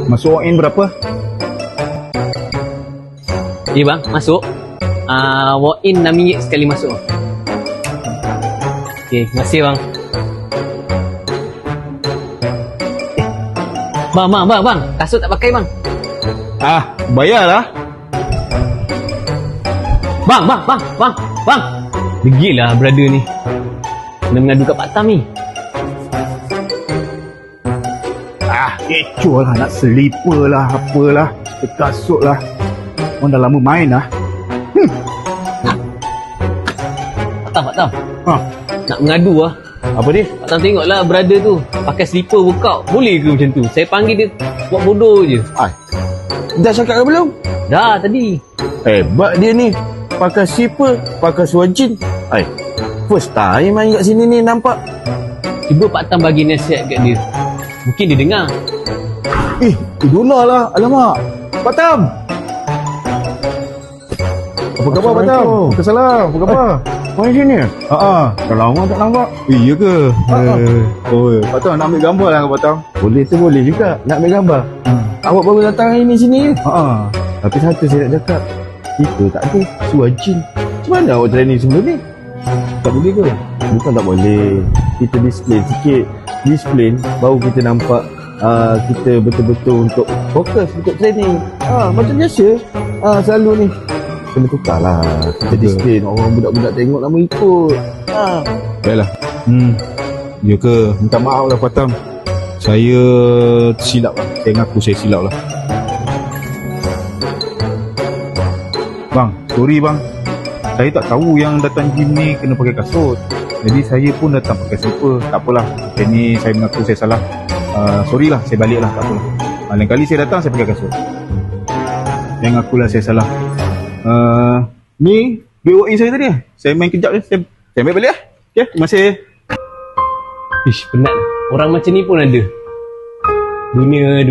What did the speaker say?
Masuk walk in berapa? Ya bang, masuk. Walk in RM6 sekali masuk. Okey, terima kasih bang. Bang, kasut tak pakai bang. Bayarlah. Bang. Degilah brother ni. Kena mengadu kat Pak Tam ni. Kecoh lah, nak selipar lah, apalah, kasut lah. Orang dah lama main lah. Pak Tam. Ha, Nak mengadu lah. apa dia? Pak Tam tengoklah brother tu pakai slipper workout. Boleh ke macam tu? Saya panggil dia buat bodoh je. Dah cakap ke belum? Dah tadi. Hebat dia ni. Pakai slipper, pakai seluar jeans. First time main kat sini ni nampak. Cuba Pak Tam bagi nasihat kat dia. Mungkin dia dengar. Idola lah. Alamak. Pak Tam. Apa khabar Pak Tam? Assalamualaikum. Apa khabar? Main sini? Dah lama tak nampak. Iya ke? Pak Tam nak ambil gambar lah Pak Tam. Boleh tu boleh juga. Nak ambil gambar. Awak baru datang hari ni sini. Tapi satu saya nak cakap. Kita tak ada seluar jeans. Macam mana awak training sebelum ni? Tak boleh ke? Bukan tak boleh. Kita display sikit. Display baru kita nampak kita betul-betul untuk fokus untuk training. Macam biasa. Selalu ni. Kena tukar lah. Kita display. Orang budak-budak tengok lama ikut. Baiklah. Ya ke? Minta maaf lah Pak Tam. Saya silap lah. Saya ngaku saya silap lah. Bang, sorry bang. Saya tak tahu yang datang gym ni kena pakai kasut. Jadi saya pun datang pakai slipper. Tak apalah. Ini saya mengaku saya salah. Sorry lah, saya balik lah. Tak apalah. Lain kali saya datang, saya pakai kasut. Saya ngakulah saya salah. Ni, duit walk in saya tadi. Saya main kejap je. Saya ambil balik lah. Okay, terima kasih. Ish, penat. Orang macam ni pun ada. Dunia.